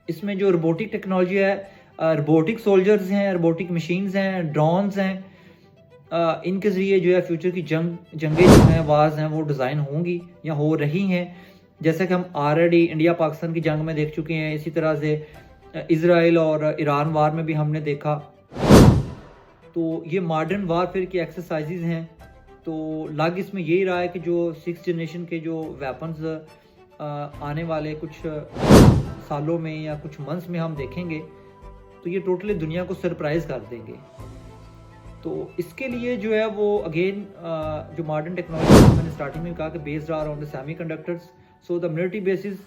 इसमें जो robotic technology है, रोबोटिक सोल्जर्स हैं, रोबोटिक मशीन्स हैं, ड्रोन्स हैं, इनके ज़रिए जो है फ्यूचर की जंगें जो हैं वाज़ हैं वो डिज़ाइन होंगी या हो रही हैं। जैसा कि हम ऑलरेडी इंडिया पाकिस्तान की जंग में देख चुके हैं, इसी तरह से इज़राइल और ईरान वार में भी हमने देखा। तो ये मॉडर्न वारफेयर की एक्सरसाइजेज़ हैं। तो लग इसमें यही रहा है कि जो 6th जनरेशन के जो वेपन्स आने वाले कुछ सालों में या कुछ मंथ्स में हम देखेंगे, तो ये टोटली दुनिया को सरप्राइज़ कर देंगे। तो इसके लिए जो है वो अगेन जो मॉडर्न टेक्नोलॉजी मैंने स्टार्टिंग में कहा कि based are on the semiconductors, so the military basis,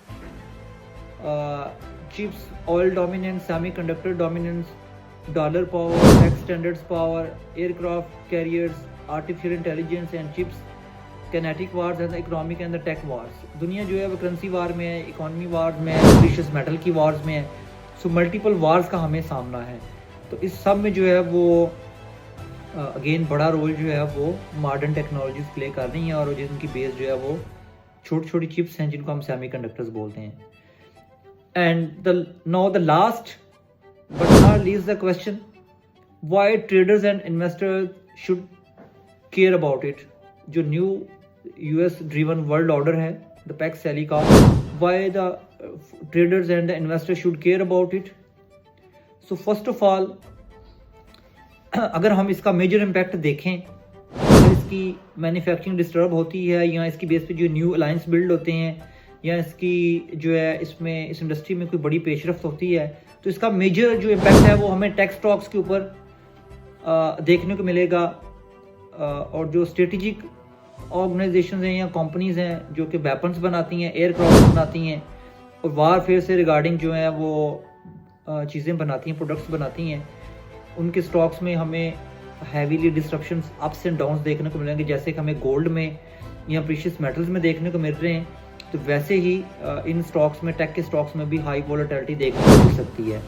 chips, oil dominance, semiconductor dominance, dollar power, tech standards power, aircraft carriers, artificial intelligence and chips, kinetic wars and economic and the tech wars. दुनिया जो है वो currency वार में है, economy वार में है, precious metal की wars में है। सो मल्टीपल वार्स का हमें सामना है। तो इस सब में जो है वो अगेन बड़ा रोल जो है वो मॉडर्न टेक्नोलॉजीज प्ले कर रही हैं और जिनकी बेस जो है वो छोटी छोटी चिप्स हैं जिनको हम सेमीकंडक्टर्स बोलते हैं। And now the last but not least the question, why traders and investors should care about it. जो new US driven world order है, द पैक्स सैली का, why the traders and the investors should care about it. So first of all, अगर हम इसका major impact देखें, अगर इसकी मैन्युफैक्चरिंग डिस्टर्ब होती है या इसकी बेस पे जो न्यू अलायंस बिल्ड होते हैं या इसकी जो है इसमें इस इंडस्ट्री में कोई बड़ी पेशरफ्त होती है, तो इसका मेजर जो इम्पैक्ट है वो हमें टेक स्टॉक्स के ऊपर देखने को मिलेगा। और जो स्ट्रेटेजिक ऑर्गेनाइजेशन हैं या कंपनीज हैं जो कि वेपन्स बनाती हैं, एयरक्राफ्ट बनाती हैं और वारफेयर से रिगार्डिंग जो है वो चीज़ें बनाती हैं, प्रोडक्ट्स बनाती हैं, उनके स्टॉक्स में हमें heavily disruptions, ups and downs देखने को मिलेंगे। जैसे कि हमें गोल्ड में या प्रीशियस मेटल्स में देखने को मिल रहे हैं, तो वैसे ही इन स्टॉक्स में, टेक के स्टॉक्स में भी हाई वोलेटिलिटी देखने को मिल सकती है।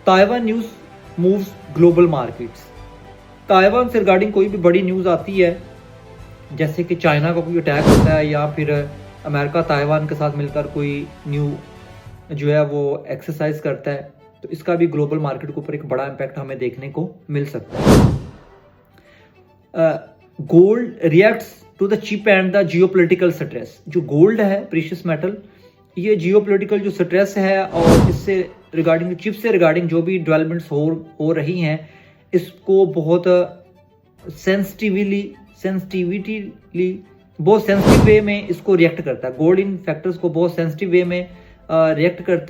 Taiwan news moves global markets. Taiwan से रिगार्डिंग कोई भी बड़ी न्यूज़ आती है, जैसे कि चाइना का कोई अटैक होता है या फिर अमेरिका ताइवान के साथ मिलकर कोई न्यू जो है वो एक्सरसाइज करता है, तो इसका भी ग्लोबल मार्केट के ऊपर एक बड़ा इम्पैक्ट हमें देखने को मिल सकता है। Gold reacts to the chip and the geopolitical stress. जो गोल्ड है, प्रीशियस मेटल, ये जियोपॉलिटिकल जो स्ट्रेस है और इससे रिगार्डिंग, चिप से रिगार्डिंग जो भी डेवलपमेंट्स हो रही हैं, इसको बहुत बहुत सेंसिटिव वे में इसको रिएक्ट करता है। गोल्ड इन फैक्टर्स को बहुत सेंसिटिव वे में रिएक्ट करता है।